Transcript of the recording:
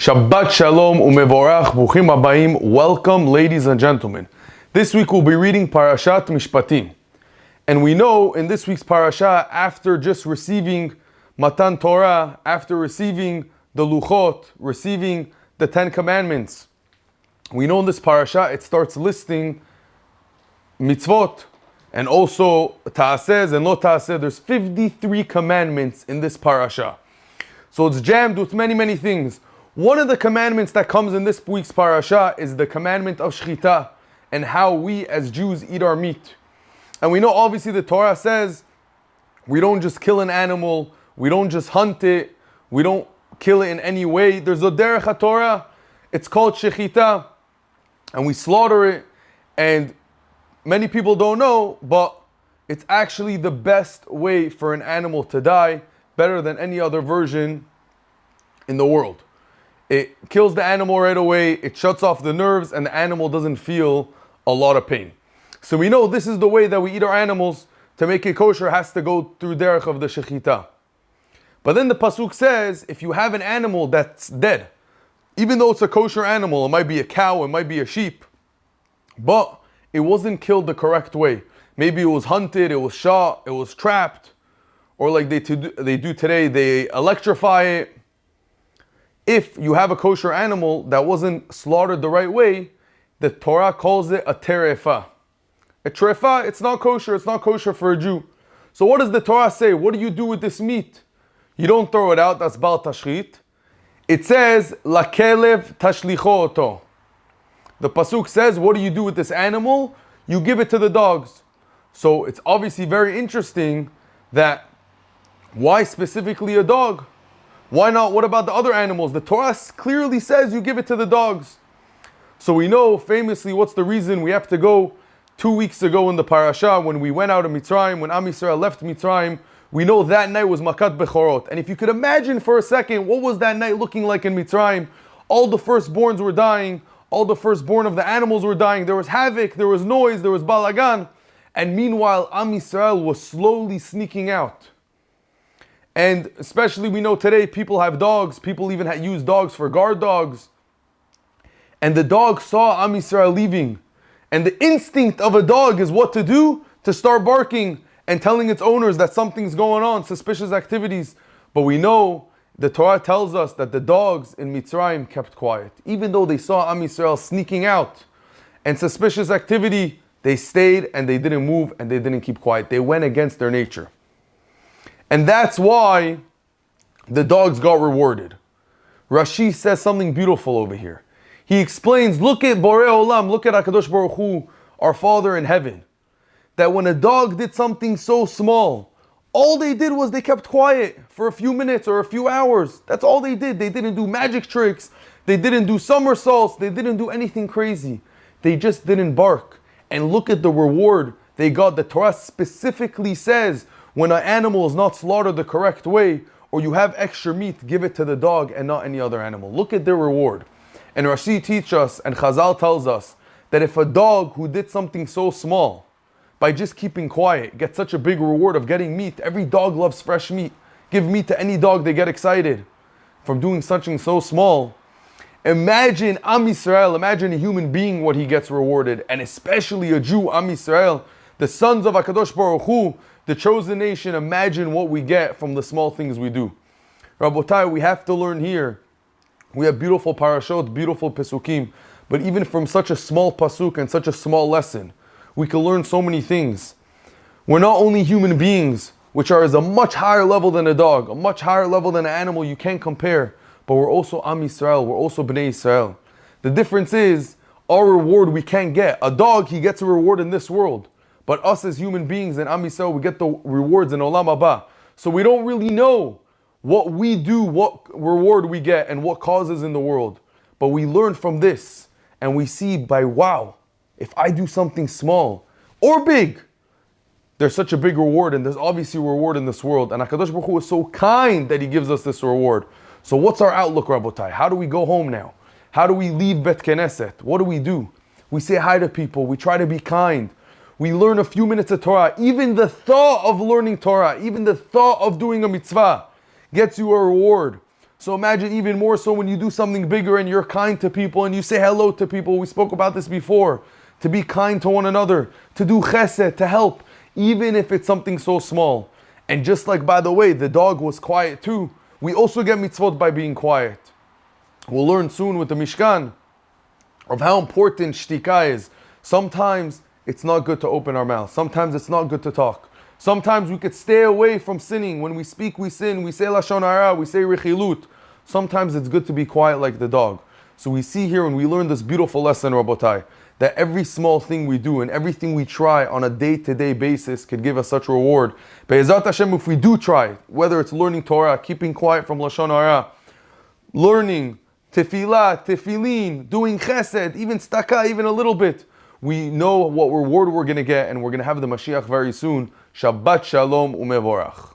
Shabbat Shalom umevorach bruchim habayim. Welcome, ladies and gentlemen. This week we'll be reading Parashat Mishpatim. And we know in this week's Parashah, after just receiving Matan Torah, after receiving the Luchot, receiving the 10 Commandments, we know in this Parashah it starts listing mitzvot and also ta'aseh and lo ta'aseh. There's 53 commandments in this Parashah. So it's jammed with many things. One of the commandments that comes in this week's Parashah is the commandment of Shechita and how we as Jews eat our meat. And we know obviously the Torah says we don't just kill an animal, we don't just hunt it, we don't kill it in any way. There's a derech HaTorah, it's called Shechita, and we slaughter it. And many people don't know, but it's actually the best way for an animal to die, better than any other version in the world. It kills the animal right away, it shuts off the nerves, and the animal doesn't feel a lot of pain. So we know this is the way that we eat our animals. To make it kosher has to go through derech of the shechita. But then the pasuk says, if you have an animal that's dead, even though it's a kosher animal, it might be a cow, it might be a sheep, but it wasn't killed the correct way. Maybe it was hunted, it was shot, it was trapped, or like they do today, they electrify it. If you have a kosher animal that wasn't slaughtered the right way, the Torah calls it a terefa. A terefa, it's not kosher for a Jew. So what does the Torah say? What do you do with this meat? You don't throw it out, that's bal tashchit. It says, lakelev tashlicho oto. The pasuk says, what do you do with this animal? You give it to the dogs. So it's obviously very interesting that why specifically a dog? Why not? What about the other animals? The Torah clearly says you give it to the dogs. So we know famously what's the reason we have to go 2 weeks ago in the Parashah when we went out of Mitzrayim, when Am Yisrael left Mitzrayim, we know that night was Makat Bechorot. And if you could imagine for a second, what was that night looking like in Mitzrayim? All the firstborns were dying, all the firstborn of the animals were dying, there was havoc, there was noise, there was balagan. And meanwhile, Am Yisrael was slowly sneaking out. And especially we know today people have dogs, people even use dogs for guard dogs. And the dog saw Am Yisrael leaving. And the instinct of a dog is what to do? To start barking and telling its owners that something's going on, suspicious activities. But we know the Torah tells us that the dogs in Mitzrayim kept quiet. Even though they saw Am Yisrael sneaking out and suspicious activity, they stayed and they didn't move and they didn't keep quiet. They went against their nature. And that's why the dogs got rewarded. Rashi says something beautiful over here. He explains, look at Borei Olam, look at HaKadosh Baruch Hu, our Father in heaven. That when a dog did something so small, all they did was they kept quiet for a few minutes or a few hours. That's all they did. They didn't do magic tricks. They didn't do somersaults. They didn't do anything crazy. They just didn't bark. And look at the reward they got. The Torah specifically says, when an animal is not slaughtered the correct way, or you have extra meat, give it to the dog and not any other animal. Look at their reward. And Rashi teaches us, and Chazal tells us, that if a dog who did something so small, by just keeping quiet, gets such a big reward of getting meat. Every dog loves fresh meat. Give meat to any dog, they get excited from doing something so small. Imagine Am Yisrael, imagine a human being what he gets rewarded, and especially a Jew, Am Yisrael, the sons of HaKadosh Baruch Hu, the chosen nation. Imagine what we get from the small things we do. Rabotai, we have to learn here. We have beautiful parashot, beautiful pesukim, but even from such a small pasuk and such a small lesson, we can learn so many things. We're not only human beings, which are at a much higher level than a dog, a much higher level than an animal you can't compare, but we're also Am Yisrael, we're also Bnei Yisrael. The difference is, our reward we can't get. A dog, he gets a reward in this world. But us as human beings in Am Yisrael, we get the rewards in Olam Haba. So we don't really know what we do, what reward we get, and what causes in the world. But we learn from this, and we see by, wow, if I do something small or big, there's such a big reward, and there's obviously a reward in this world. And HaKadosh Baruch Hu is so kind that He gives us this reward. So what's our outlook, Rabotai? How do we go home now? How do we leave Bet Knesset? What do? We say hi to people, we try to be kind. We learn a few minutes of Torah. Even the thought of learning Torah, even the thought of doing a mitzvah gets you a reward. So imagine even more so when you do something bigger and you're kind to people and you say hello to people. We spoke about this before. To be kind to one another, to do chesed, to help, even if it's something so small. And just like, by the way, the dog was quiet too, we also get mitzvot by being quiet. We'll learn soon with the Mishkan of how important shtika is. Sometimes it's not good to open our mouth. Sometimes it's not good to talk. Sometimes we could stay away from sinning. When we speak, we sin. We say lashon hara, we say rechilut. Sometimes it's good to be quiet like the dog. So we see here and we learn this beautiful lesson, Rabotai, that every small thing we do and everything we try on a day-to-day basis could give us such reward. Be'ezat Hashem, if we do try, whether it's learning Torah, keeping quiet from lashon hara, learning tefillah, tefillin, doing chesed, even tzedakah, even a little bit, we know what reward we're going to get, and we're going to have the Mashiach very soon. Shabbat Shalom umevorach.